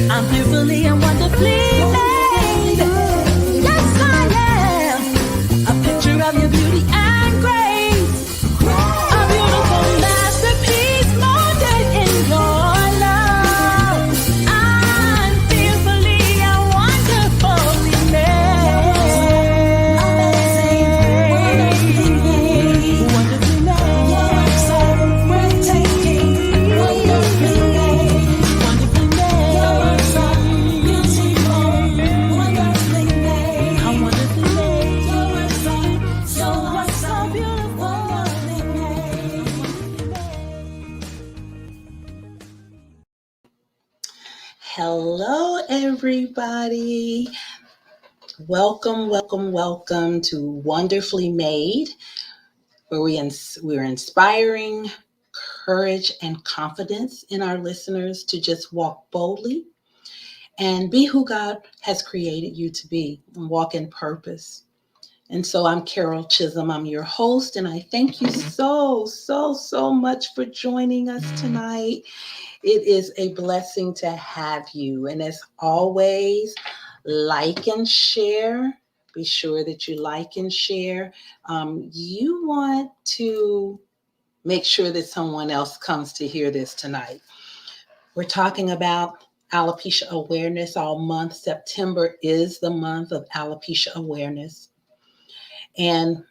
I'm fearfully and wonderfully made. Yes, I am. A picture of your beauty and grace. A beautiful masterpiece molded in your love. I'm fearfully and wonderfully made. Wonderfully made. Wonderfully made. Your works are breathtaking. Wonderfully made. Wonderfully made. Your works are beautiful. Wonderfully made. I'm wonderfully made. Your works are so beautiful. Wonderfully made. Hello, everybody. Welcome to Wonderfully Made, where we're inspiring courage and confidence in our listeners to just walk boldly and be who God has created you to be and walk in purpose. And so I'm Carol Chisholm. I'm your host, and I thank you so much for joining us tonight. It is a blessing to have you. And as always, like and share. Be sure that you like and share. You want to make sure that someone else comes to hear this tonight. We're talking about Alopecia Awareness all month. September is the month of Alopecia Awareness. And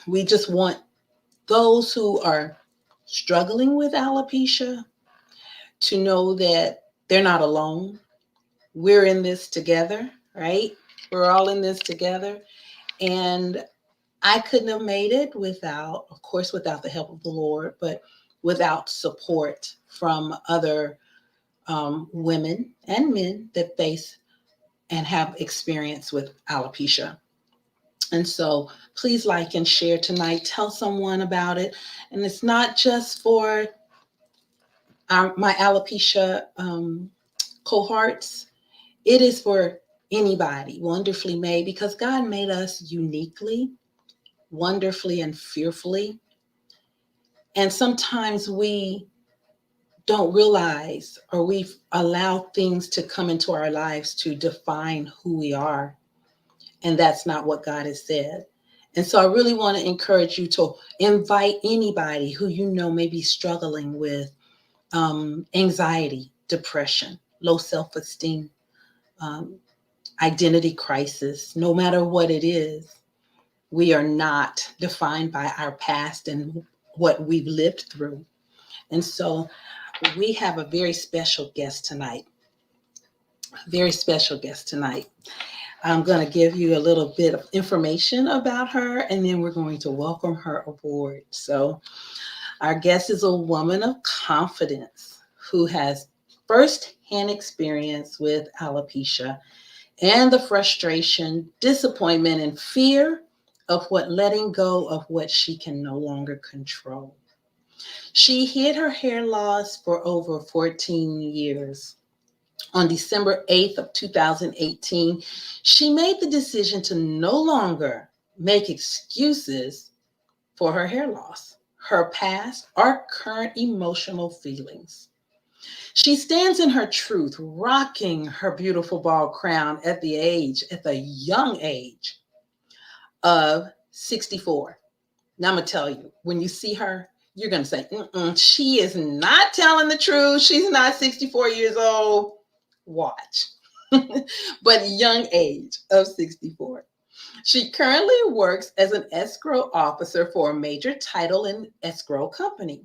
we just want those who are struggling with alopecia to know that they're not alone. We're in this together, right? We're all in this together. And I couldn't have made it without the help of the Lord, but without support from other women and men that face and have experience with alopecia. And so please like and share tonight. Tell someone about it. And it's not just for my alopecia cohorts. It is for anybody, wonderfully made, because God made us uniquely, wonderfully, and fearfully. And sometimes we don't realize, or we've allowed things to come into our lives to define who we are. And that's not what God has said. And so I really want to encourage you to invite anybody who you know may be struggling with anxiety, depression, low self-esteem, identity crisis. No matter what it is, we are not defined by our past and what we've lived through. And so we have a very special guest tonight. I'm going to give you a little bit of information about her, and then we're going to welcome her aboard. So our guest is a woman of confidence who has firsthand experience with alopecia and the frustration, disappointment, and fear of letting go of what she can no longer control. She hid her hair loss for over 14 years. On December 8th of 2018, she made the decision to no longer make excuses for her hair loss, her past, or current emotional feelings. She stands in her truth, rocking her beautiful bald crown at the young age of 64. Now I'm going to tell you, when you see her, you're going to say, she is not telling the truth. She's not 64 years old. Watch. But young age of 64. She currently works as an escrow officer for a major title and escrow company.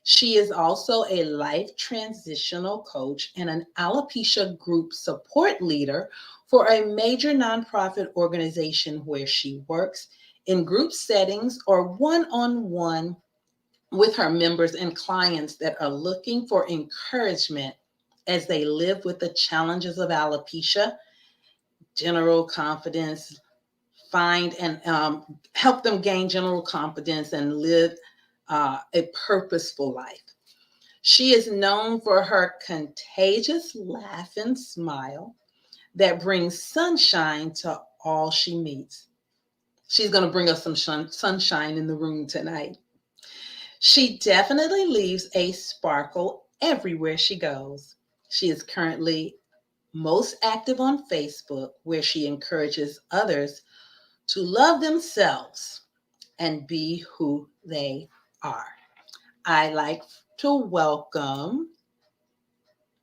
She is also a life transitional coach and an alopecia group support leader for a major nonprofit organization where she works in group settings or one-on-one with her members and clients that are looking for encouragement as they live with the challenges of alopecia, general confidence, find and help them gain general confidence and live a purposeful life. She is known for her contagious laugh and smile that brings sunshine to all she meets. She's going to bring us some sunshine in the room tonight. She definitely leaves a sparkle everywhere she goes. She is currently most active on Facebook, where she encourages others to love themselves and be who they are. I like to welcome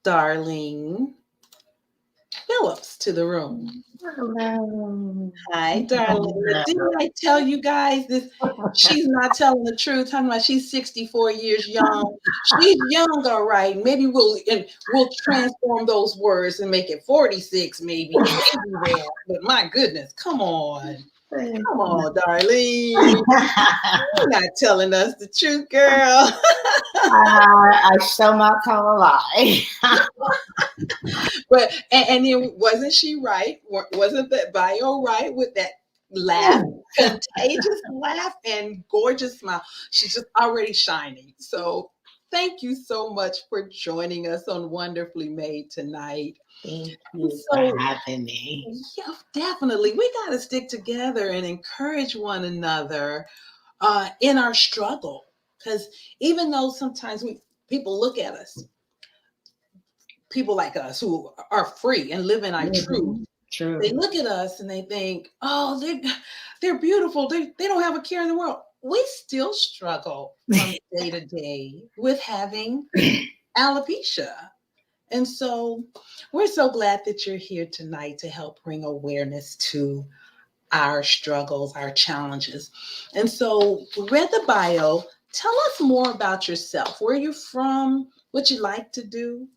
Darlene Phillips to the room. Hello. Hi, Darlene. Didn't I tell you guys this? She's not telling the truth. Talking about she's 64 years young. She's young, all right. Maybe we'll transform those words and make it 46, maybe that. But my goodness, come on. Come on, Darlene. You're not telling us the truth, girl. I shall not tell a lie. But and then wasn't she right? Wasn't that bio right with that laugh, contagious laugh and gorgeous smile? She's just already shining. So thank you so much for joining us on Wonderfully Made tonight. Thank you So, for having me. yeah, definitely. We got to stick together and encourage one another in our struggle. Because even though sometimes people look at us, people like us who are free and live in our truth, True. they look at us and they think, oh, they're beautiful. They don't have a care in the world. We still struggle from day to day with having alopecia. And so we're so glad that you're here tonight to help bring awareness to our struggles, our challenges. And so we read the bio. Tell us more about yourself, where you're from, what you like to do.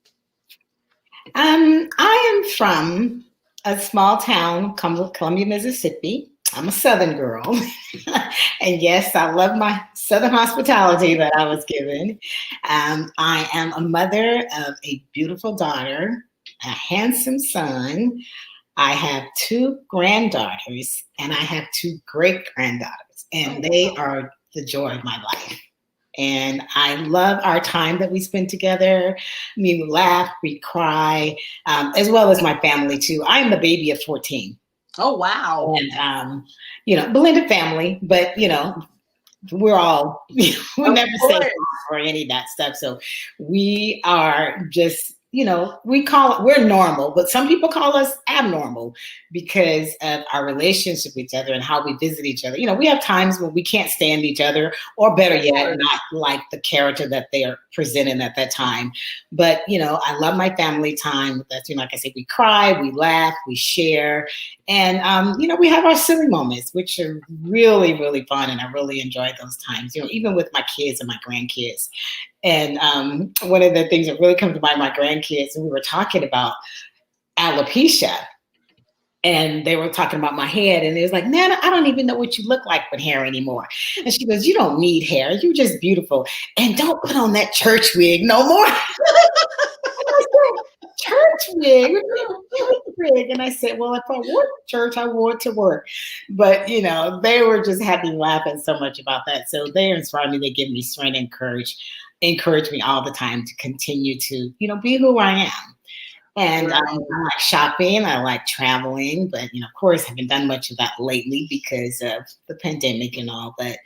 I am from a small town, Columbia, Mississippi. I'm a Southern girl. And yes, I love my Southern hospitality that I was given. I am a mother of a beautiful daughter, a handsome son. I have 2 granddaughters, and I have 2 great-granddaughters, and they are the joy of my life. And I love our time that we spend together. I mean, we laugh, we cry, as well as my family, too. I'm the baby of 14. Oh, wow. And, blended family, but, we're all, we never say or any of that stuff. So we are just, we're normal, but some people call us abnormal because of our relationship with each other and how we visit each other. We have times when we can't stand each other, or better yet, not like the character that they are presenting at that time. But, I love my family time. That's, like I said, we cry, we laugh, we share. And, we have our silly moments, which are really, really fun. And I really enjoy those times, even with my kids and my grandkids. And one of the things that really comes to mind, my grandkids, and we were talking about alopecia. And they were talking about my head. And it was like, Nana, I don't even know what you look like with hair anymore. And she goes, you don't need hair. You're just beautiful. And don't put on that church wig no more. Church wig. And I said, well, if I wore to church, I wore it to work. But, they were just happy laughing so much about that. So they inspire me. They give me strength and encourage me all the time to continue to, be who I am. And I like shopping. I like traveling. But, of course, I haven't done much of that lately because of the pandemic and all. But,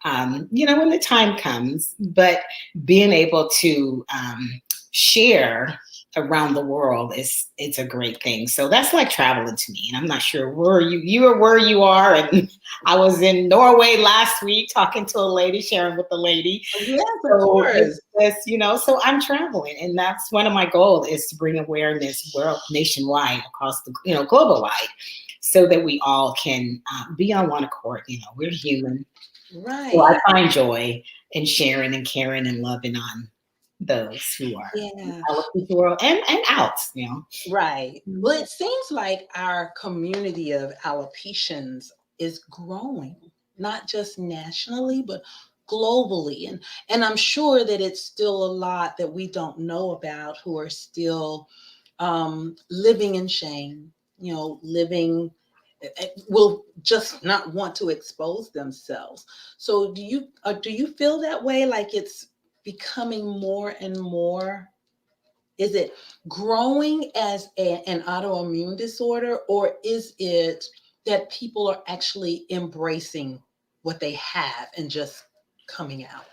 when the time comes, but being able to share around the world it's a great thing. So that's like traveling to me. And I'm not sure where you are where you are. And I was in Norway last week talking to a lady, sharing with a lady. Yes, of course. So I'm traveling, and that's one of my goals, is to bring awareness nationwide, across the global wide, so that we all can be on one accord. We're human. Right. So I find joy in sharing and caring and loving on those who are alopecia world and out, Right. Well, it seems like our community of alopecians is growing, not just nationally, but globally. And I'm sure that it's still a lot that we don't know about, who are still living in shame, will just not want to expose themselves. So do you feel that way? Like it's becoming more and more? Is it growing as an autoimmune disorder, or is it that people are actually embracing what they have and just coming out?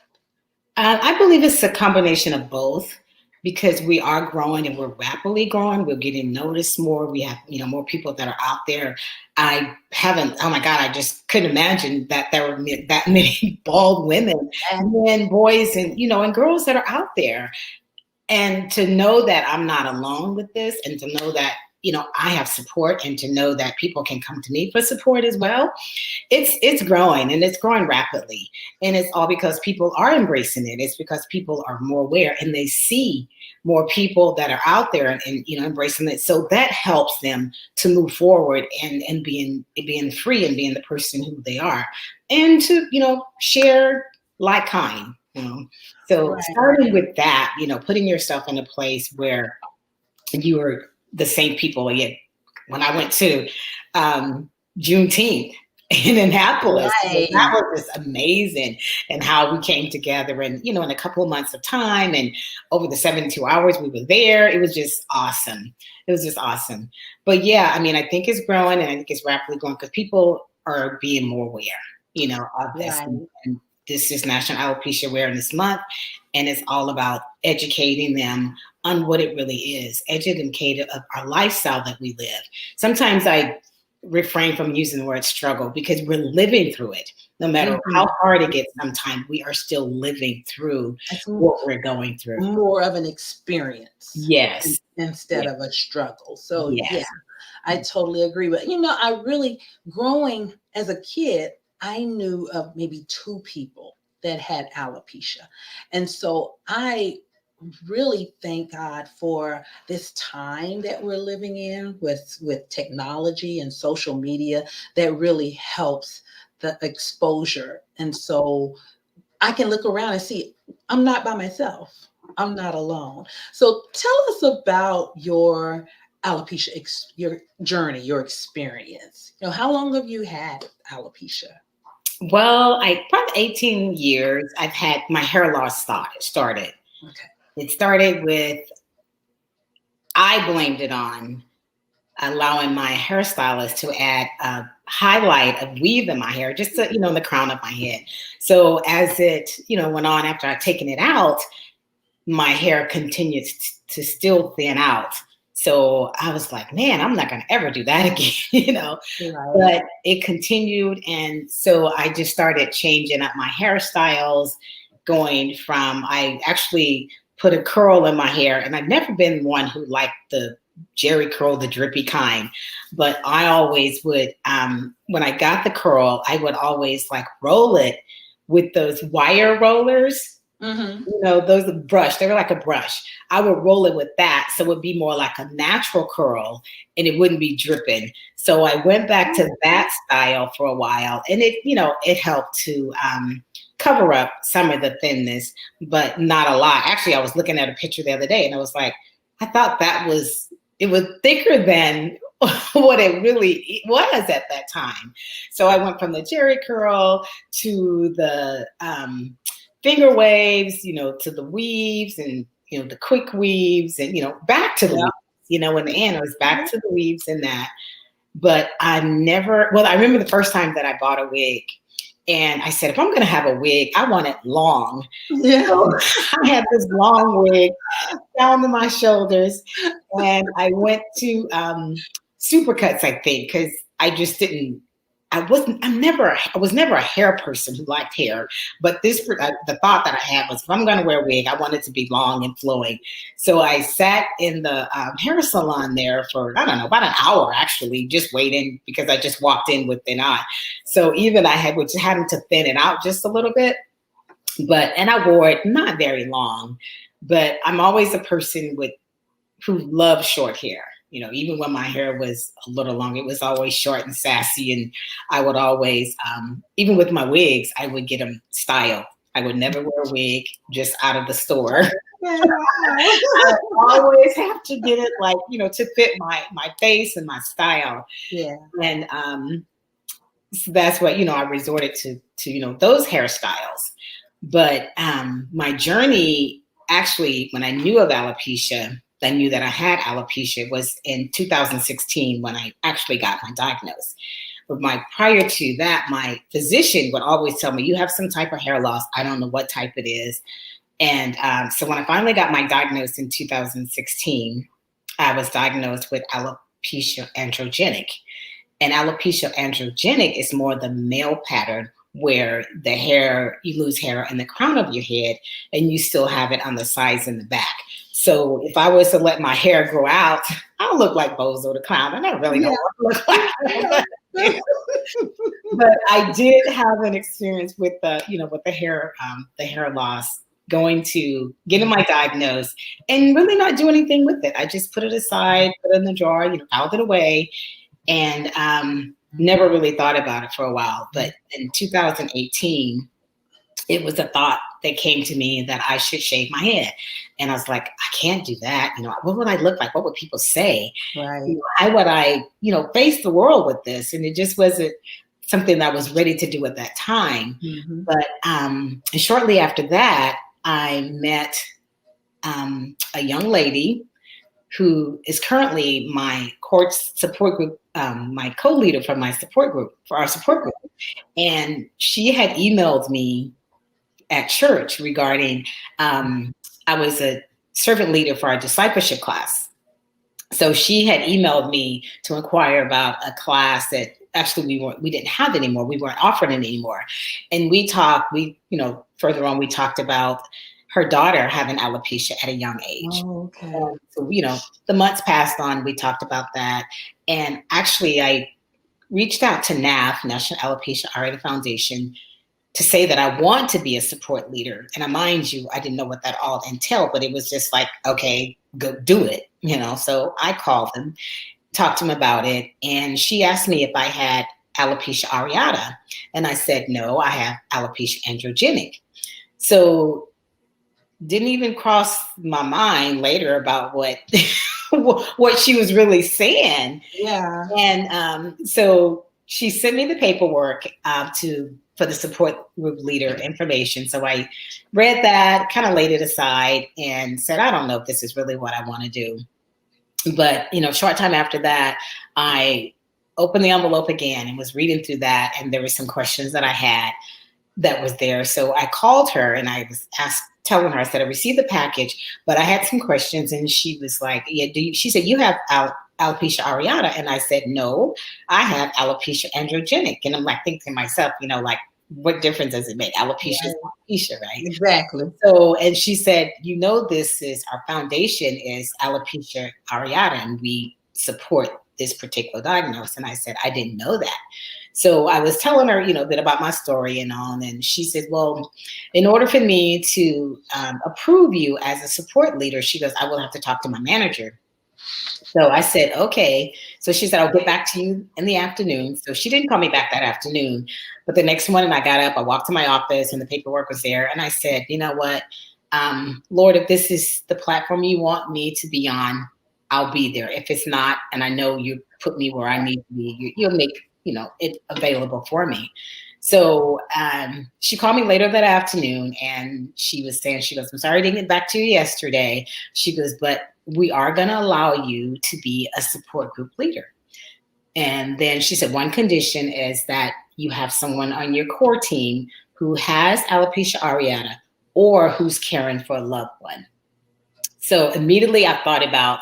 I believe it's a combination of both. because we are growing and we're rapidly growing. We're getting noticed more. We have, more people that are out there. I haven't, oh my God, I just couldn't imagine that there were that many bald women, men, boys, and girls that are out there. And to know that I'm not alone with this, and to know that, I have support, and to know that people can come to me for support as well. It's growing, and it's growing rapidly. And it's all because people are embracing it. It's because people are more aware, and they see more people that are out there and embracing it. So that helps them to move forward and being free and being the person who they are, and to, share like kind, So Right. starting with that, putting yourself in a place where you are the same people again. When I went to Juneteenth in Annapolis, Right. that was just amazing, and how we came together, and in a couple of months of time, and over the 72 hours we were there, it was just awesome. It was just awesome. But yeah, I mean, I think it's growing, and I think it's rapidly growing because people are being more aware, of this. Right. And this is National Alopecia Awareness Month, and it's all about educating them on what it really is, educated of our lifestyle that we live. Sometimes I refrain from using the word struggle because we're living through it. No matter how hard it gets, sometimes we are still living through what we're going through. More of an experience. Yes. Instead of a struggle. So Yes. yeah, I totally agree. But I really, growing as a kid, I knew of maybe 2 people that had alopecia. And so I really thank God for this time that we're living in with technology and social media that really helps the exposure. And so I can look around and see I'm not by myself. I'm not alone. So tell us about your alopecia, your journey, your experience. How long have you had alopecia? Well, probably 18 years. I've had my hair loss started. Okay. It started with, I blamed it on allowing my hairstylist to add a highlight of weave in my hair, just to, in the crown of my head. So as it, went on after I'd taken it out, my hair continued to still thin out. So I was like, man, I'm not going to ever do that again, Right. But it continued. And so I just started changing up my hairstyles, going from, I actually put a curl in my hair, and I've never been one who liked the Jerry curl, the drippy kind, but I always would, when I got the curl, I would always like roll it with those wire rollers. Those brush, they were like a brush. I would roll it with that, so it would be more like a natural curl, and it wouldn't be dripping. So I went back to that style for a while, and it helped to cover up some of the thinness, but not a lot. Actually, I was looking at a picture the other day, and I was like, I thought it was thicker than what it really was at that time. So I went from the Jerry curl to the finger waves, to the weaves, and, the quick weaves, and, back to the weaves, in the end, I was back to the weaves and that. But I remember the first time that I bought a wig, and I said, if I'm going to have a wig, I want it long. Yeah. So I had this long wig down to my shoulders, and I went to Supercuts, I think, because I just didn't. I was never a hair person who liked hair, but the thought that I had was, if I'm going to wear a wig, I want it to be long and flowing. So I sat in the hair salon there for, I don't know, about an hour actually, just waiting, because I just walked in with thin eye. So even I was having to thin it out just a little bit, and I wore it not very long, but I'm always a person who loves short hair. Even when my hair was a little long, it was always short and sassy. And I would always, even with my wigs, I would get them styled. I would never wear a wig just out of the store. I always have to get it to fit my face and my style. Yeah. And so that's what, I resorted to those hairstyles. But my journey, actually, when I knew of alopecia, I knew that I had alopecia was in 2016 when I actually got my diagnosis. But prior to that, my physician would always tell me, you have some type of hair loss. I don't know what type it is. And so when I finally got my diagnosis in 2016, I was diagnosed with alopecia androgenic. And alopecia androgenic is more the male pattern where the hair, you lose hair in the crown of your head and you still have it on the sides and the back. So if I was to let my hair grow out, I'll look like Bozo the Clown. I don't really know what I look like. But I did have an experience with with the hair loss, getting my diagnosis and really not do anything with it. I just put it aside, put it in the drawer, filed it away, and never really thought about it for a while. But in 2018, it was a thought that came to me that I should shave my head. And I was like, I can't do that. What would I look like? What would people say? Right. How would I, face the world with this? And it just wasn't something that I was ready to do at that time. Mm-hmm. But shortly after that, I met a young lady who is currently my court support group, my co-leader for our support group. And she had emailed me at church regarding, I was a servant leader for our discipleship class. So she had emailed me to inquire about a class that actually we didn't have anymore. We weren't offering it anymore. And further on, we talked about her daughter having alopecia at a young age. Oh, okay. So, the months passed on, we talked about that. And actually I reached out to NAF, National Alopecia Areata Foundation, to say that I want to be a support leader. And mind you, I didn't know what that all entailed, but it was just like, okay, go do it. So I called them, talked to them about it. And she asked me if I had alopecia areata. And I said, no, I have alopecia androgenic. So didn't even cross my mind later about what what she was really saying. Yeah. And so she sent me the paperwork for the support group leader information. So I read that, kind of laid it aside and said, I don't know if this is really what I want to do. But, short time after that, I opened the envelope again and was reading through that. And there were some questions that I had that was there. So I called her and I was telling her, I said, I received the package, but I had some questions. And she was like, yeah, she said, you have alopecia areata. And I said, no, I have alopecia androgenic. And I'm like thinking to myself, what difference does it make? Alopecia is alopecia, right? Exactly. So, and she said, this is our foundation is alopecia areata, and we support this particular diagnosis. And I said, I didn't know that. So I was telling her, a bit about my story and all. And she said, well, in order for me to approve you as a support leader, she goes, I will have to talk to my manager. So I said, okay. So she said, I'll get back to you in the afternoon. So she didn't call me back that afternoon. But the next morning I got up, I walked to my office and the paperwork was there. And I said, you know what, Lord, if this is the platform you want me to be on, I'll be there. If it's not, and I know you put me where I need to be, you'll make, it available for me. So she called me later that afternoon and she was saying, she goes, I'm sorry I didn't get back to you yesterday. She goes, but we are going to allow you to be a support group leader. And then she said, one condition is that you have someone on your core team who has alopecia areata or who's caring for a loved one. So immediately I thought about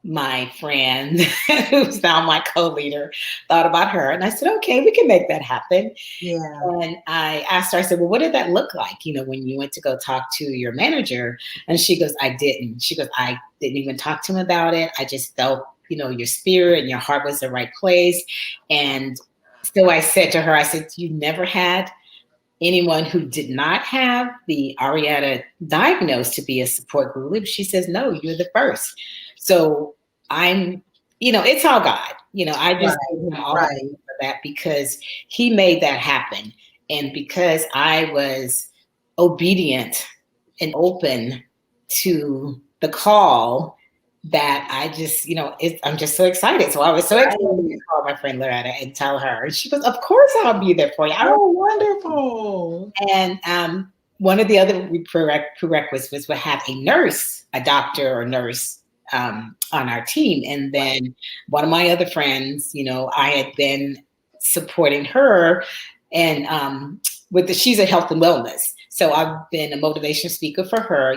my friend who's now my co-leader, thought about her. And I said, okay, we can make that happen. Yeah. And I asked her, I said, well, what did that look like? When you went to go talk to your manager? And she goes, I didn't. She goes, I didn't even talk to him about it. I just felt, your spirit and your heart was the right place. And so I said to her, I said, you never had anyone who did not have the Areata diagnosed to be a support group leader? She says, no, you're the first. So I'm, it's all God. I just give him all the credit for that because he made that happen. And because I was obedient and open to the call that I just, I'm just so excited. So I was so excited to call my friend Loretta and tell her. And she goes, of course I'll be there for you. Oh, wonderful. And one of the other prerequisites was to have a doctor or nurse on our team. And then one of my other friends, I had been supporting her and she's a health and wellness. So I've been a motivation speaker for her,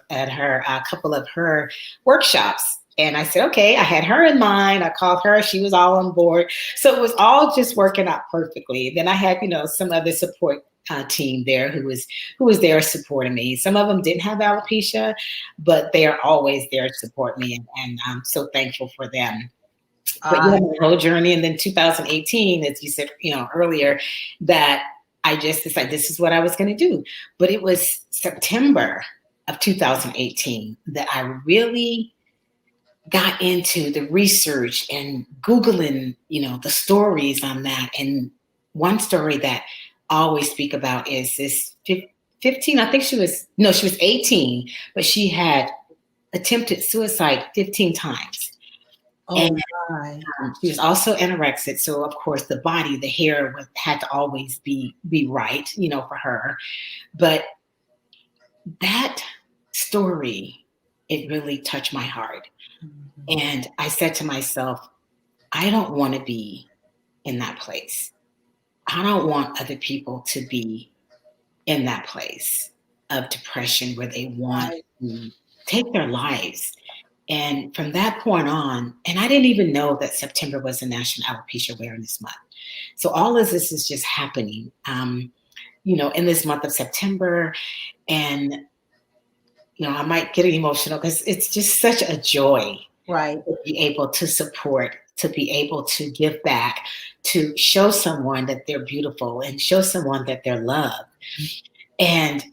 at her a couple of her workshops. And I said, okay, I had her in mind. I called her. She was all on board. So it was all just working out perfectly. Then I had, some other support team there who was there supporting me. Some of them didn't have alopecia, but they are always there to support me. And I'm so thankful for them. But my whole journey. And then 2018, as you said, earlier, that I just decided this is what I was going to do. But it was September of 2018 that I really got into the research and Googling, the stories on that. And one story that I always speak about is this 15, I think she was 18, but she had attempted suicide 15 times. And she was also anorexic. So of course the body, the hair had to always be right, for her. But that story, it really touched my heart. Mm-hmm. And I said to myself, I don't want to be in that place. I don't want other people to be in that place of depression where they want to take their lives. And from that point on, and I didn't even know that September was the National Alopecia Awareness Month. So all of this is just happening, in this month of September. And, I might get emotional because it's just such a joy, right, to be able to support, to be able to give back, to show someone that they're beautiful and show someone that they're loved. And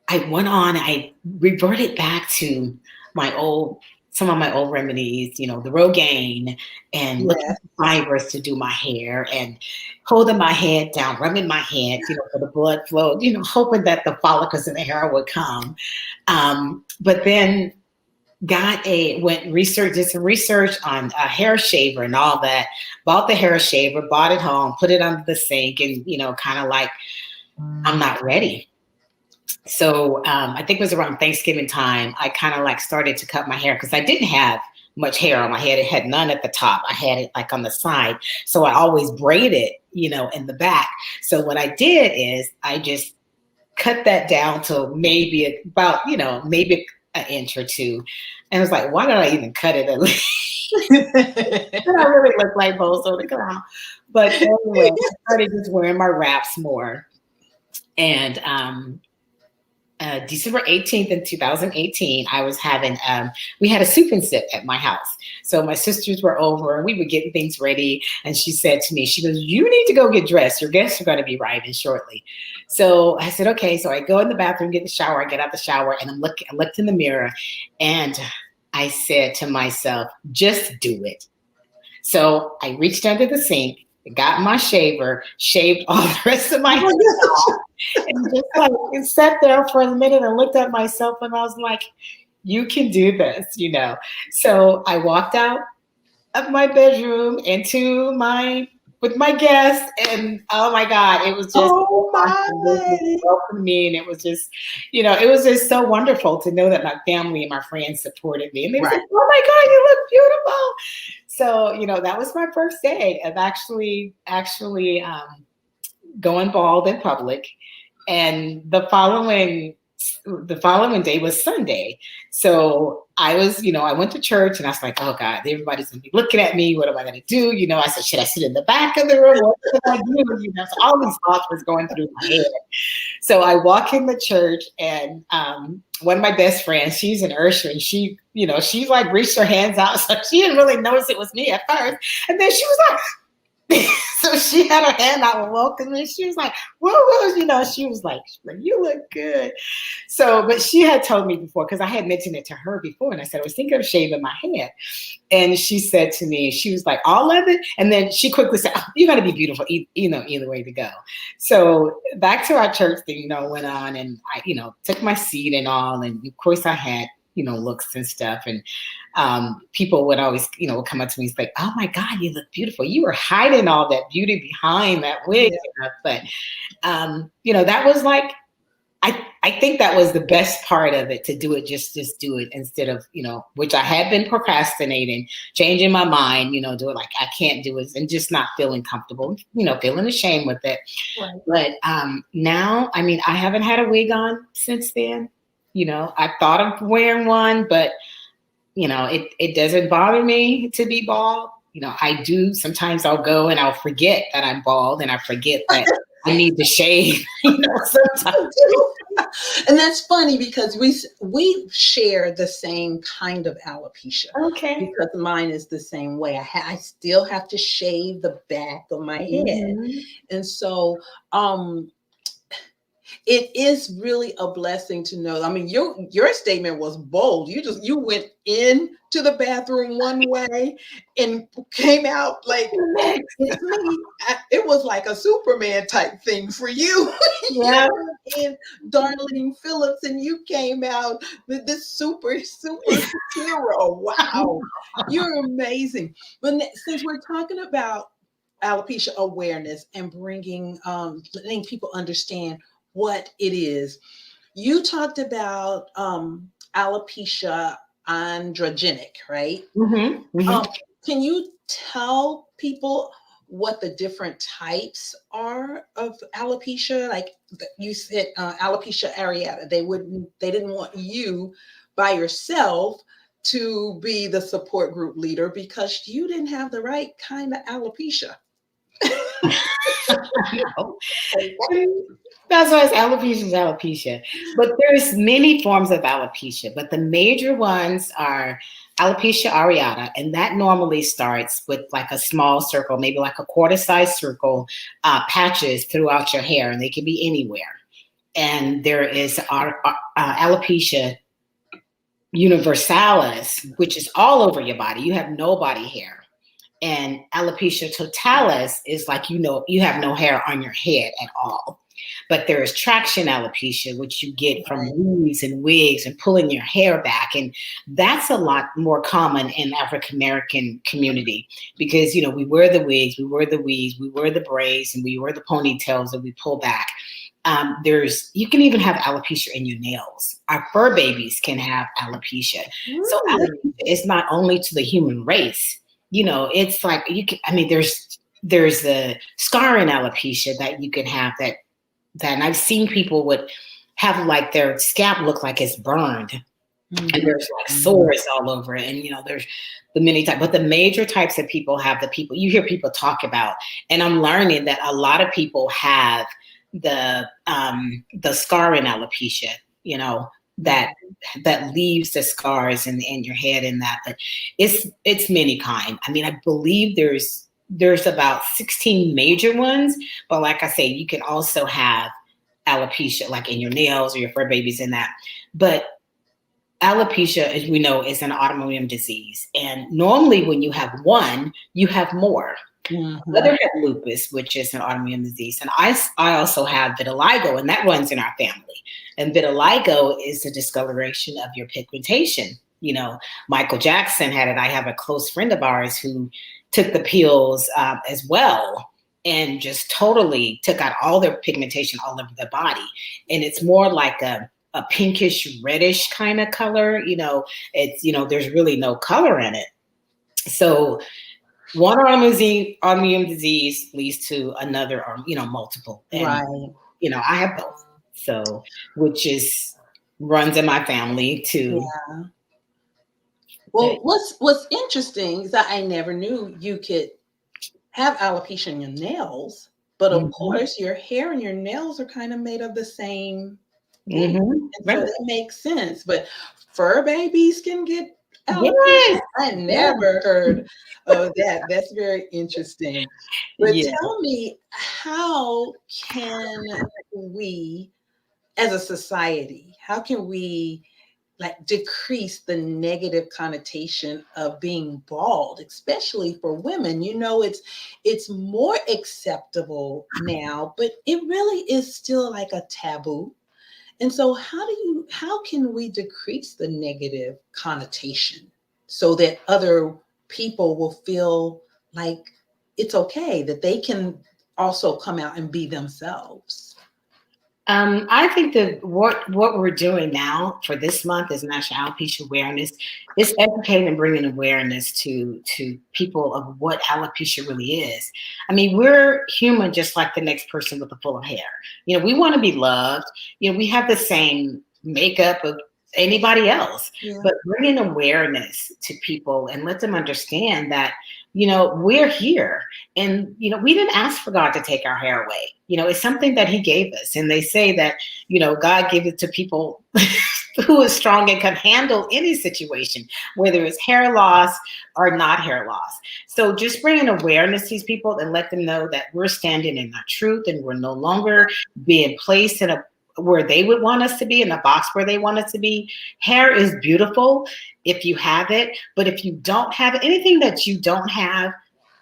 I went on, I reverted back to some of my old remedies, the Rogaine, and looking at fibers to do my hair and holding my head down, rubbing my head, for the blood flow, hoping that the follicles in the hair would come. But then did some research on a hair shaver and all that, bought the hair shaver, bought it home, put it under the sink, and, kind of like, I'm not ready. So I think it was around Thanksgiving time, I kind of like started to cut my hair because I didn't have much hair on my head. It had none at the top. I had it like on the side. So I always braided, in the back. So what I did is I just cut that down to maybe about, maybe an inch or two. And I was like, why did I even cut it at least? I really look like Bozo the Clown. But anyway, I started just wearing my wraps more. And December 18th in 2018, I was having, we had a soup and sip at my house. So my sisters were over and we were getting things ready. And she said to me, she goes, you need to go get dressed. Your guests are going to be arriving shortly. So I said, okay. So I go in the bathroom, get the shower. I get out the shower and I looked in the mirror and I said to myself, just do it. So I reached under the sink, got my shaver, shaved all the rest of my hair off, and just like sat there for a minute and looked at myself and I was like, you can do this, So I walked out of my bedroom with my guests, and oh my God, it was just welcome me, and it was just, it was just so wonderful to know that my family and my friends supported me, and they said, oh my God, you look beautiful. So, that was my first day of actually going bald in public. And the following day was Sunday. So I was, I went to church and I was like, oh God, everybody's gonna be looking at me. What am I gonna do? I said, should I sit in the back of the room? What should I do? So all these thoughts was going through my head. So I walk in the church and one of my best friends, she's an usher, and she like reached her hands out. So she didn't really notice it was me at first. And then she was like, so she had her hand out and welcomed me. She was like, whoa, she was like, you look good. So, but she had told me before, because I had mentioned it to her before. And I said, I was thinking of shaving my head. And she said to me, she was like, all of it? And then she quickly said, oh, you're going to be beautiful, either way to go. So back to our church thing, went on, and I, took my seat and all. And of course I had, looks and stuff. And people would always, would come up to me and say, oh my God, you look beautiful. You were hiding all that beauty behind that wig. But, that was like I think that was the best part of it, to do it, just do it, instead of, which I had been procrastinating, changing my mind, do it like I can't do it, and just not feeling comfortable, feeling ashamed with it. Right. But now, I mean, I haven't had a wig on since then. I thought of wearing one, but it doesn't bother me to be bald. I do, sometimes I'll go and I'll forget that I'm bald, and I forget that I need to shave, sometimes. And that's funny because we share the same kind of alopecia. Okay. Because mine is the same way. I still have to shave the back of my head. Mhm. And so it is really a blessing to know. I mean, your statement was bold. You went into the bathroom one way and came out like it's me. It was like a Superman type thing for you. Yeah. And Darlene Phillips, and you came out with this super hero. Wow, you're amazing. But since we're talking about alopecia awareness and letting people understand what it is. You talked about alopecia androgenic, right? Mm-hmm. Mm-hmm. Can you tell people what the different types are of alopecia? Like you said, alopecia areata. They didn't want you by yourself to be the support group leader because you didn't have the right kind of alopecia. That's why it's alopecia is alopecia. But there's many forms of alopecia, but the major ones are alopecia areata, and that normally starts with like a small circle, maybe like a quarter-sized circle, patches throughout your hair, and they can be anywhere. And there is alopecia universalis, which is all over your body. You have no body hair. And alopecia totalis is like, you have no hair on your head at all. But there is traction alopecia, which you get from weaves and wigs and pulling your hair back. And that's a lot more common in African American community because, we wear the wigs, we wear the weaves, we wear the braids, and we wear the ponytails that we pull back. You can even have alopecia in your nails. Our fur babies can have alopecia. So alopecia is not only to the human race. It's like there's the scarring alopecia that you can have that, and I've seen people would have like their scalp look like it's burned. Mm-hmm. And there's like sores all over it. And there's the many types, but the major types that people have, you hear people talk about, and I'm learning that a lot of people have the scarring alopecia, that leaves the scars in your head and that, but it's many kind. I mean, I believe there's about 16 major ones, but like I say, you can also have alopecia like in your nails or your fur babies in that. But alopecia, as we know, is an autoimmune disease. And normally when you have one, you have more. Mm-hmm. Mother had lupus, which is an autoimmune disease. And I also have vitiligo, and that runs in our family. And vitiligo is the discoloration of your pigmentation. Michael Jackson had it. I have a close friend of ours who took the pills as well, and just totally took out all their pigmentation all over their body. And it's more like a pinkish reddish kind of color. It's, there's really no color in it. So one autoimmune disease leads to another, or, multiple. And, I have both. So, which runs in my family too. Yeah. Well, what's interesting is that I never knew you could have alopecia in your nails, but of course your hair and your nails are kind of made of the same thing. And so that makes sense. But fur babies can get alopecia. Yes. I never heard of that. That's very interesting. But tell me, how can we, as a society, how can we decrease the negative connotation of being bald, especially for women? It's more acceptable now, but it really is still like a taboo. And so how can we decrease the negative connotation so that other people will feel like it's okay, that they can also come out and be themselves? I think that what we're doing now for this month is National Alopecia Awareness. It's educating and bringing awareness to people of what alopecia really is. I mean, we're human just like the next person with a full of hair. We want to be loved. We have the same makeup of anybody else, Yeah. but bringing awareness to people and let them understand that we're here, and we didn't ask for God to take our hair away. It's something that He gave us, and they say that God gave it to people who is strong and can handle any situation, whether it's hair loss or not hair loss. So just bringing awareness to these people and let them know that we're standing in our truth, and we're no longer being placed in a where they would want us to be, in a box where they want us to be. Hair is beautiful if you have it, but if you don't have anything that you don't have,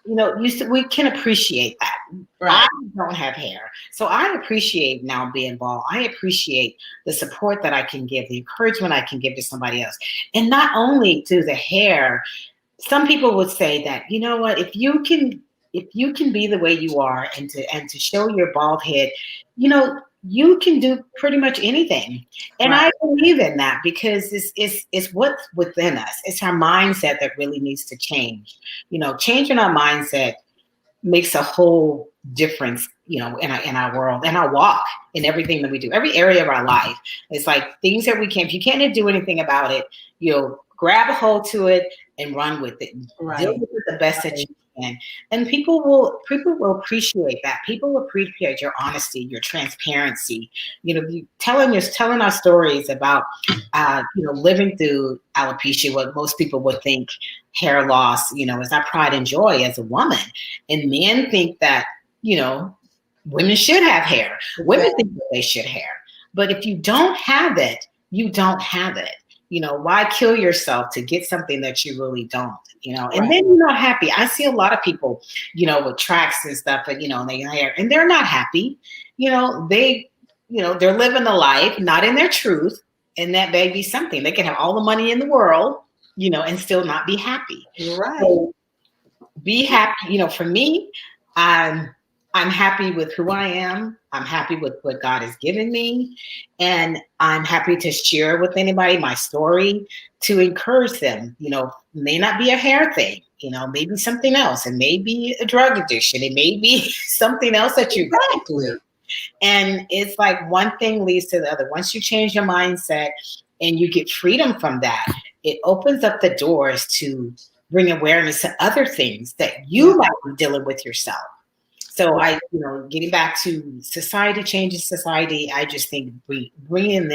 we can appreciate that. Right. I don't have hair, so I appreciate now being bald. I appreciate the support that I can give, the encouragement I can give to somebody else, and not only to the hair. Some people would say that, you know what, if you can be the way you are, and to show your bald head, you can do pretty much anything. And Right. I believe in that, because it's what's within us. It's our mindset that really needs to change. Changing our mindset makes a whole difference, in our world, and our walk, in everything that we do, every area of our life. It's like things that if you can't do anything about it, you'll grab a hold to it and run with it. Right. Deal with it the best that you can. And people will appreciate that. People will appreciate your honesty, your transparency. You telling our stories about living through alopecia, what most people would think hair loss, is our pride and joy as a woman. And men think that, women should have hair. Women think that they should hair. But if you don't have it, you don't have it. Why kill yourself to get something that you really don't, and Right. then you're not happy. I see a lot of people, with tracks and stuff, and, they hair, and they're not happy. They're living the life, not in their truth. And that may be something. They can have all the money in the world, and still not be happy. Right. So be happy. For me, I'm happy with who I am. I'm happy with what God has given me. And I'm happy to share with anybody my story, to encourage them. May not be a hair thing, maybe something else. It may be a drug addiction. It may be something else that you Exactly. And it's like one thing leads to the other. Once you change your mindset and you get freedom from that, it opens up the doors to bring awareness to other things that you might be dealing with yourself. So getting back to society, changing society, I just think bringing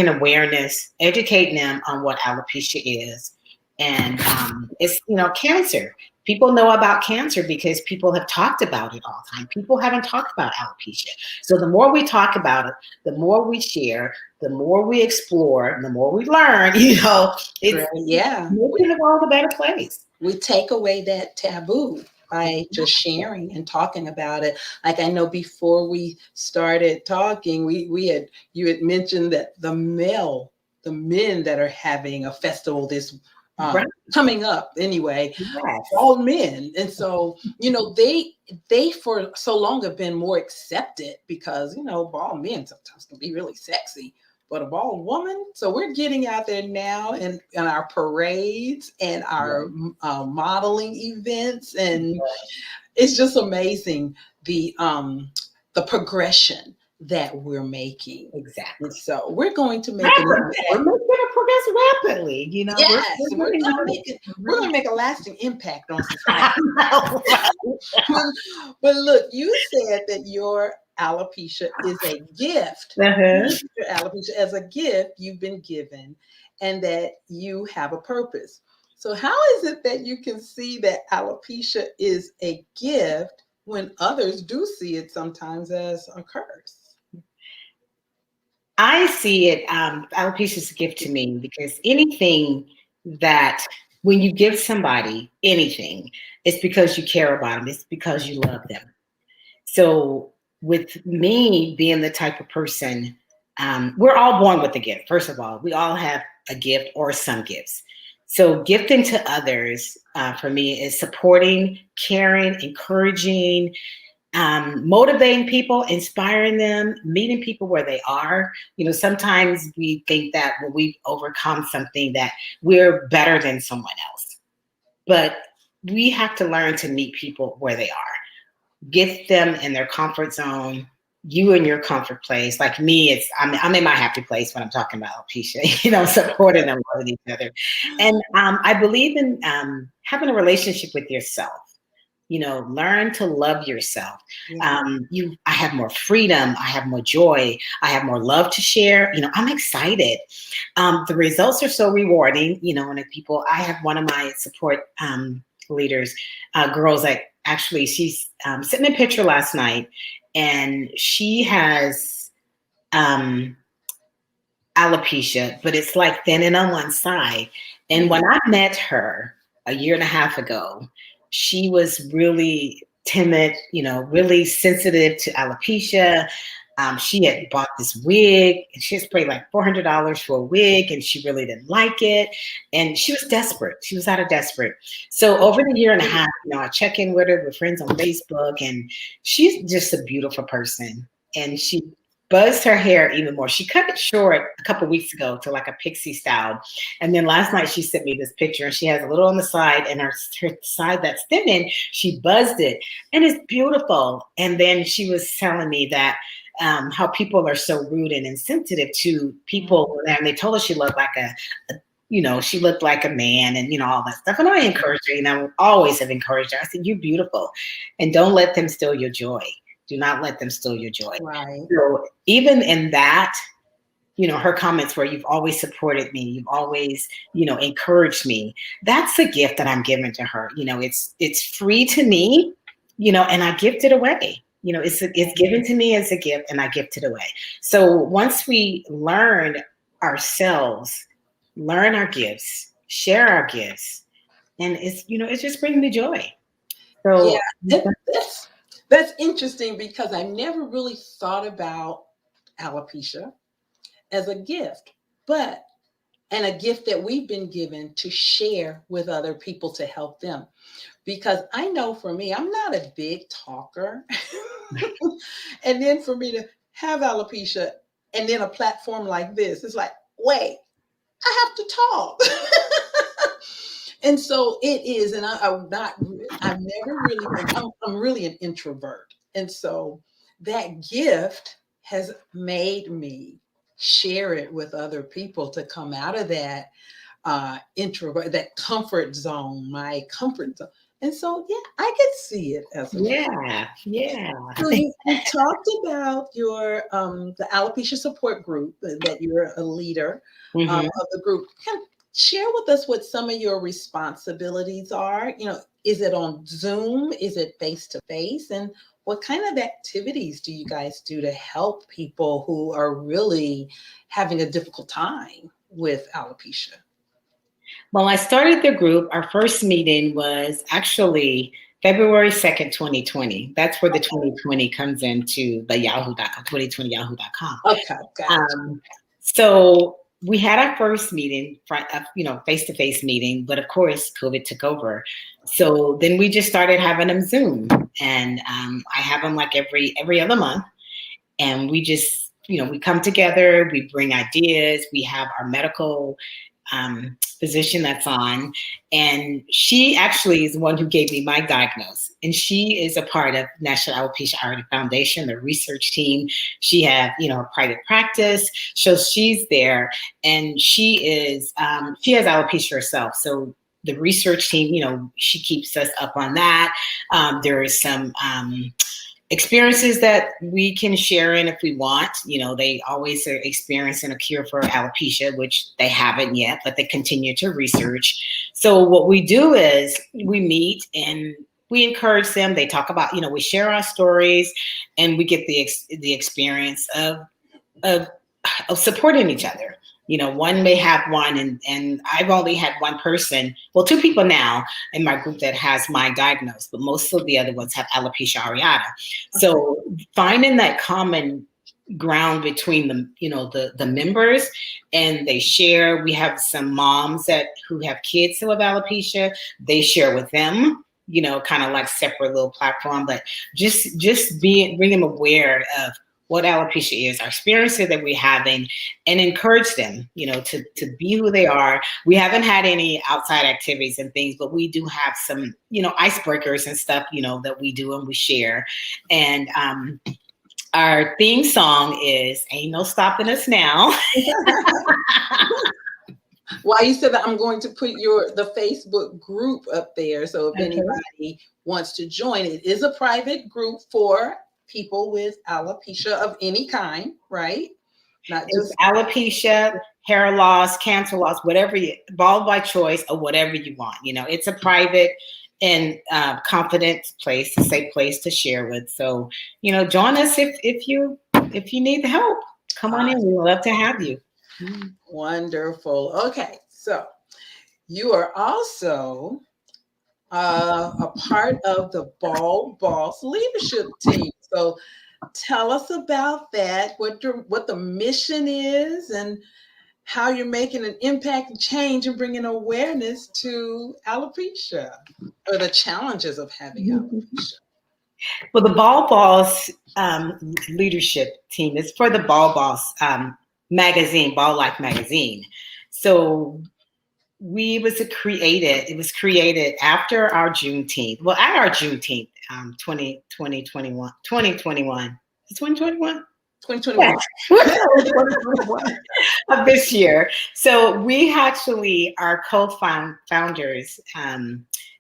awareness, educating them on what alopecia is. And it's, cancer. People know about cancer because people have talked about it all the time. People haven't talked about alopecia. So the more we talk about it, the more we share, the more we explore, the more we learn, it's making the world a better place. We take away that taboo by just sharing and talking about it. Like, I know before we started talking, you had mentioned that the men that are having a festival this coming up anyway, all men. And so, they for so long have been more accepted because, bald men sometimes can be really sexy, but a bald woman. So we're getting out there now in our parades and our modeling events. And it's just amazing the progression that we're making. Exactly. So we're going to make we're going to progress rapidly. Yes, we're going to make a lasting impact on society. But look, you said that your alopecia is a gift. Your alopecia as a gift you've been given, and that you have a purpose. So how is it that you can see that alopecia is a gift when others do see it sometimes as a curse? I see it, alopecia is a gift to me, because anything that, when you give somebody anything, it's because you care about them. It's because you love them. So with me being the type of person, we're all born with a gift. First of all, we all have a gift or some gifts. So gifting to others, for me, is supporting, caring, encouraging, motivating people, inspiring them, meeting people where they are. Sometimes we think that when we overcome something that we're better than someone else, but we have to learn to meet people where they are. Get them in their comfort zone, you in your comfort place. Like me, I'm in my happy place when I'm talking about alopecia, supporting them with each other. And I believe in having a relationship with yourself. Learn to love yourself. Yeah. I have more freedom. I have more joy. I have more love to share. I'm excited. The results are so rewarding. And if people, I have one of my support leaders, girls that actually, she's sent me a picture last night, and she has alopecia, but it's like thinning on one side. And when I met her a year and a half ago, she was really timid, really sensitive to alopecia. She had bought this wig, and she had paid like $400 for a wig, and she really didn't like it. And she was desperate. She was out of desperate. So over the year and a half, I check in with her. We're friends on Facebook, and she's just a beautiful person. And she buzzed her hair even more. She cut it short a couple weeks ago to like a pixie style. And then last night she sent me this picture, and she has a little on the side, and her side that's thinning, she buzzed it, and it's beautiful. And then she was telling me that how people are so rude and insensitive to people. And they told her she looked like she looked like a man, and all that stuff. And I encouraged her, I always have encouraged her. I said, you're beautiful, and don't let them steal your joy. Do not let them steal your joy. Right. So even in that, her comments were, you've always supported me. You've always, encouraged me. That's a gift that I'm giving to her. It's free to me, and I gift it away. It's given to me as a gift, and I gift it away. So once we learn ourselves, learn our gifts, share our gifts, and it's just bringing me joy. So yeah, that's interesting, because I never really thought about alopecia as a gift, and a gift that we've been given to share with other people to help them. Because I know for me, I'm not a big talker. And then for me to have alopecia and then a platform like this, it's like, wait, I have to talk. And so it is, and I've never really I'm really an introvert. And so that gift has made me share it with other people to come out of that introvert, that comfort zone, my comfort zone. And so, yeah, I could see it as a yeah. So you talked about your the alopecia support group, that you're a leader Mhm. of the group. Kind of share with us what some of your responsibilities are. Is it on Zoom? Is it face to face? And what kind of activities do you guys do to help people who are really having a difficult time with alopecia? Well, I started the group. Our first meeting was actually February 2nd, 2020. That's where the 2020 comes into the yahoo.com, 2020yahoo.com. Okay, gotcha. So we had our first meeting, face-to-face meeting, but of course, COVID took over. So then we just started having them Zoom, and I have them like every other month, and we just, we come together, we bring ideas, we have our medical physician that's on, and she actually is the one who gave me my diagnosis, and she is a part of National Alopecia Areata Foundation, the research team. She had a private practice, so she's there, and she has alopecia herself, so the research team, she keeps us up on that. There is some experiences that we can share in if we want. They always are experiencing a cure for alopecia, which they haven't yet, but they continue to research. So what we do is we meet and we encourage them. They talk about, we share our stories, and we get the experience of supporting each other. One may have one, and I've only had one person, well, two people now in my group that has my diagnosis, but most of the other ones have alopecia areata. So finding that common ground between the members, and they share. We have some moms who have kids who have alopecia. They share with them, kind of like separate little platform, but just bring them aware of what alopecia is, our experiences that we're having, and encourage them, to be who they are. We haven't had any outside activities and things, but we do have some, icebreakers and stuff, that we do and we share. And our theme song is "Ain't No Stopping Us Now." While you said that, I'm going to put the Facebook group up there. So if anybody wants to join, it is a private group for people with alopecia of any kind, right? Not just alopecia, hair loss, cancer loss, whatever bald by choice or whatever you want. It's a private and confident place, a safe place to share with. So, join us if you need the help. Come on in. We'd love to have you. Wonderful. Okay, so you are also a part of the Bald Boss leadership team. So tell us about that, what the mission is, and how you're making an impact and change and bringing awareness to alopecia, or the challenges of having alopecia. Well, the Bald Boss leadership team is for the Bald Boss magazine, Bald Life magazine. So it was created after our Juneteenth. Well, at our Juneteenth, 2021. It's 2021? 2021. Of this year. So we actually, our co-founders,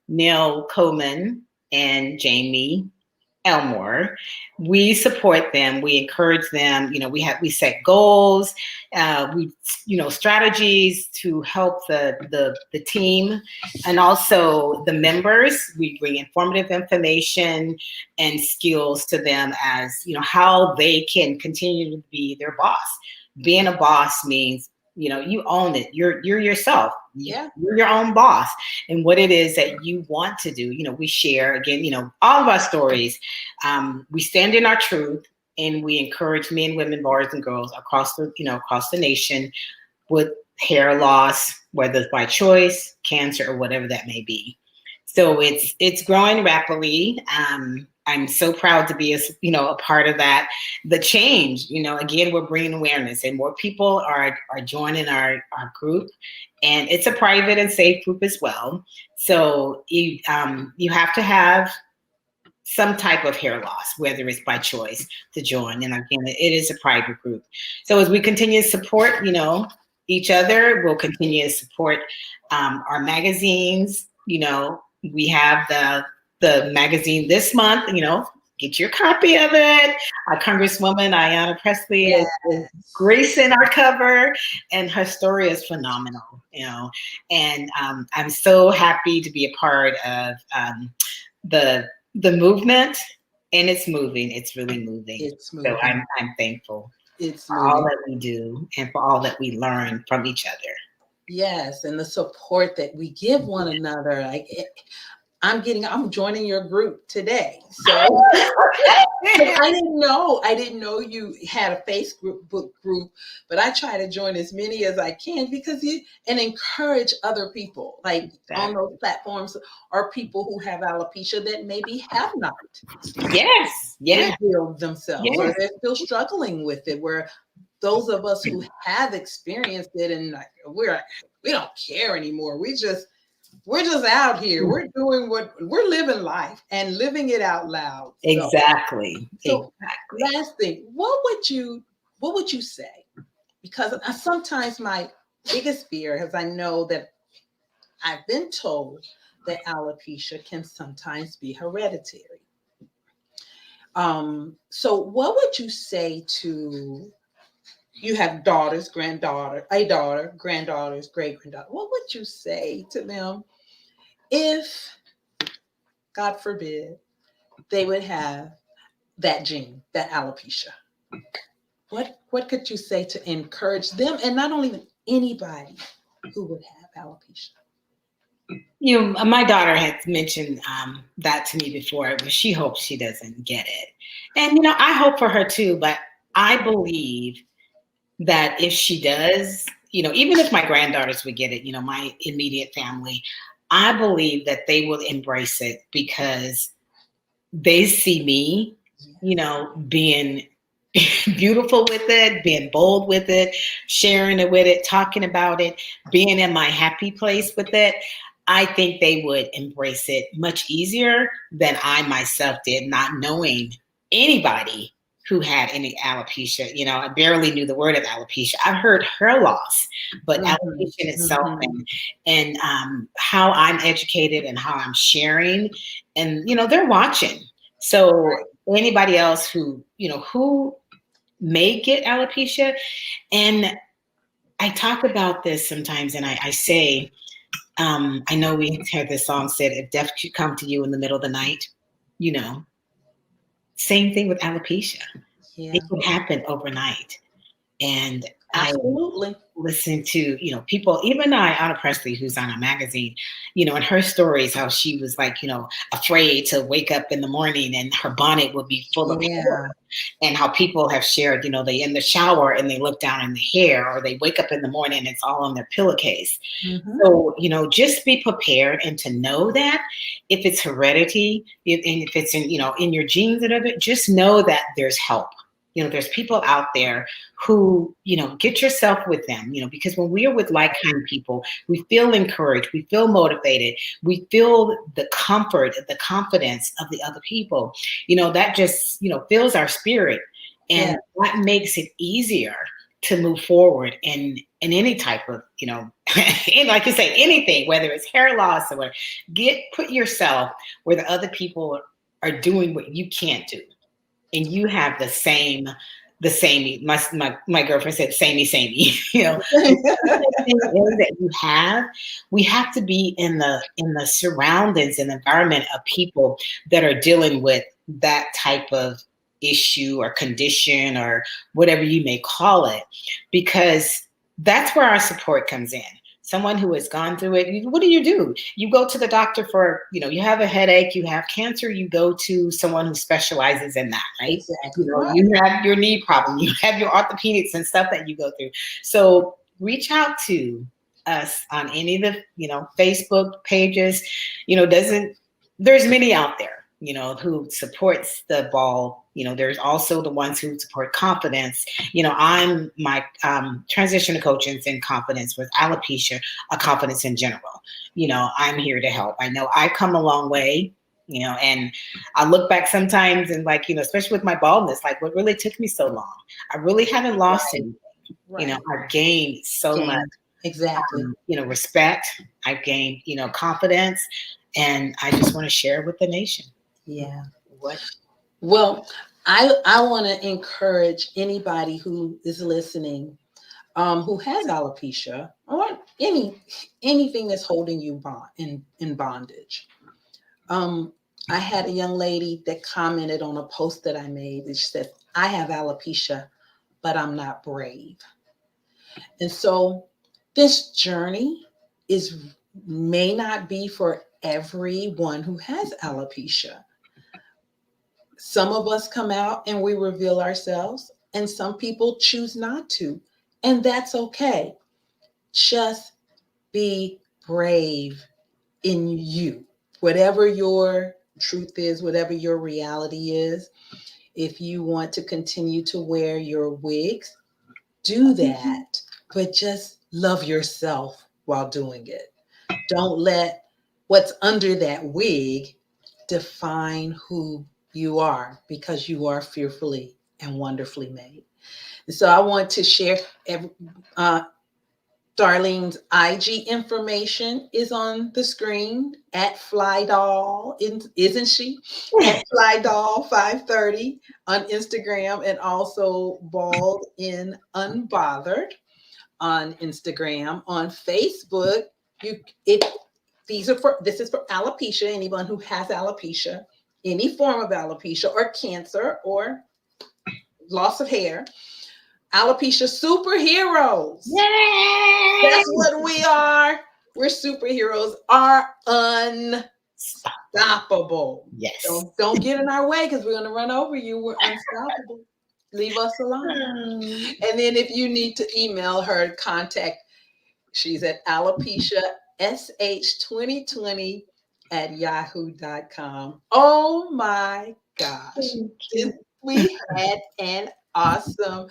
Neil Coleman and Jamie Elmore, we support them. We encourage them. We set goals. Strategies to help the team and also the members. We bring informative information and skills to them as how they can continue to be their boss. Being a boss means you own it. You're yourself. Yeah. You're your own boss, and what it is that you want to do. We share again, all of our stories. We stand in our truth, and we encourage men, women, boys, and girls across the nation with hair loss, whether it's by choice, cancer, or whatever that may be. So it's growing rapidly. I'm so proud to be a part of that. The change, again, we're bringing awareness, and more people are joining our group, and it's a private and safe group as well. So you have to have some type of hair loss, whether it's by choice, to join. And again, it is a private group. So as we continue to support, each other, we'll continue to support our magazines. We have the magazine this month, get your copy of it. Our Congresswoman, Ayanna Pressley, is gracing our cover, and her story is phenomenal, and I'm so happy to be a part of the movement, and it's moving. It's really moving. It's moving. So I'm thankful for moving. all that we do and for all that we learn from each other. Yes, and the support that we give one another. I'm joining your group today. So I didn't know you had a Facebook group, but I try to join as many as I can and encourage other people on those platforms, are people who have alopecia that maybe have not revealed themselves, or they're still struggling with it, where those of us who have experienced it and we don't care anymore. We're just out here. We're doing we're living life and living it out loud. Exactly. Last thing, what would you say? Because sometimes my biggest fear is, I know that I've been told that alopecia can sometimes be hereditary. So what would you say to, you have granddaughters, great-granddaughter. What would you say to them if, God forbid, they would have that gene, that alopecia? What could you say to encourage them, and not only anybody who would have alopecia? My daughter has mentioned that to me before, but she hopes she doesn't get it. And, I hope for her too, but I believe that if she does, even if my granddaughters would get it, my immediate family, I believe that they will embrace it because they see me, being beautiful with it, being bold with it, sharing it with it, talking about it, being in my happy place with it. I think they would embrace it much easier than I myself did, not knowing anybody who had any alopecia. I barely knew the word of alopecia. I've heard hair loss, but alopecia in itself, and how I'm educated and how I'm sharing, and they're watching. So anybody else who who may get alopecia, and I talk about this sometimes, and I say, I know we heard this song said, if death should come to you in the middle of the night, you know, same thing with alopecia. Yeah. It can happen overnight. And Absolutely. I listen to, people, even Anna Presley, who's on a magazine, and her stories, how she was like, afraid to wake up in the morning and her bonnet would be full of hair. And how people have shared, they in the shower and they look down in the hair, or they wake up in the morning and it's all on their pillowcase. So, just be prepared, and to know that if it's heredity, and if it's in your genes and everything, just know that there's help. There's people out there who, get yourself with them, because when we are with like-minded people, we feel encouraged, we feel motivated, we feel the comfort, the confidence of the other people, that just, fills our spirit. And that makes it easier to move forward in any type of, and like you say, anything, whether it's hair loss or put yourself where the other people are doing what you can't do. And you have the same, my girlfriend said, samey, that you have. We have to be in the surroundings and environment of people that are dealing with that type of issue or condition or whatever you may call it, because that's where our support comes in. Someone who has gone through it, what do? You go to the doctor for, you have a headache, you have cancer, you go to someone who specializes in that, right? Exactly. You have your knee problem, you have your orthopedics and stuff that you go through. So reach out to us on any of the, Facebook pages. There's many out there, who supports the ball. There's also the ones who support confidence. I'm my transition to coaching in confidence with alopecia, confidence in general. I'm here to help. I know I've come a long way, and I look back sometimes and especially with my baldness, what really took me so long? I really haven't lost anything. I've gained so much. Exactly. Respect. I've gained, confidence, and I just want to share with the nation. Yeah. Well, I want to encourage anybody who is listening, who has alopecia or anything that's holding you in bondage. I had a young lady that commented on a post that I made. She said, "I have alopecia, but I'm not brave." And so this journey may not be for everyone who has alopecia. Some of us come out and we reveal ourselves, and some people choose not to. And that's okay. Just be brave in you. Whatever your truth is, whatever your reality is, if you want to continue to wear your wigs, do that. But just love yourself while doing it. Don't let what's under that wig define who you are, because you are fearfully and wonderfully made. So I want to share Darlene's IG information is on the screen at Flydoll, isn't she? At Flydoll 530 on Instagram, and also Bald in Unbothered on Instagram. On Facebook, this is for alopecia. Anyone who has alopecia, any form of alopecia or cancer or loss of hair. Alopecia superheroes. Yay! That's what we are. We're superheroes. Are unstoppable. Yes. Don't get in our way, because we're going to run over you. We're unstoppable. Leave us alone. And then if you need to email her, contact, she's at Alopecia sh2020@yahoo.com. Oh my gosh. We had an awesome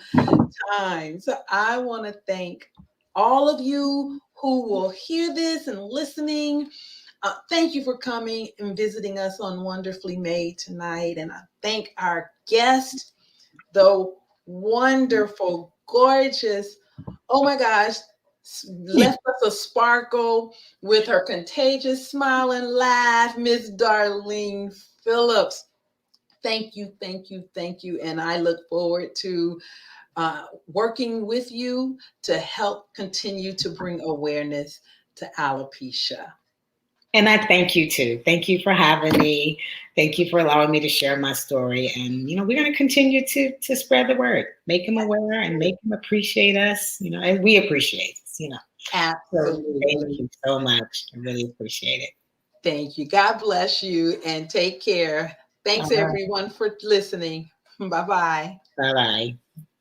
time. So I want to thank all of you who will hear this and listening. Thank you for coming and visiting us on Wonderfully Made tonight. And I thank our guest, the wonderful, gorgeous, oh my gosh, left us a sparkle with her contagious smile and laugh, Miss Darlene Phillips. Thank you, thank you, thank you. And I look forward to working with you to help continue to bring awareness to alopecia. And I thank you too. Thank you for having me. Thank you for allowing me to share my story. And we're going to continue to spread the word, make them aware, and make them appreciate us. And we appreciate us. So thank Absolutely. you so much. I really appreciate it. Thank you. God bless you and take care. Thanks All right. everyone for listening. Bye bye. Bye bye.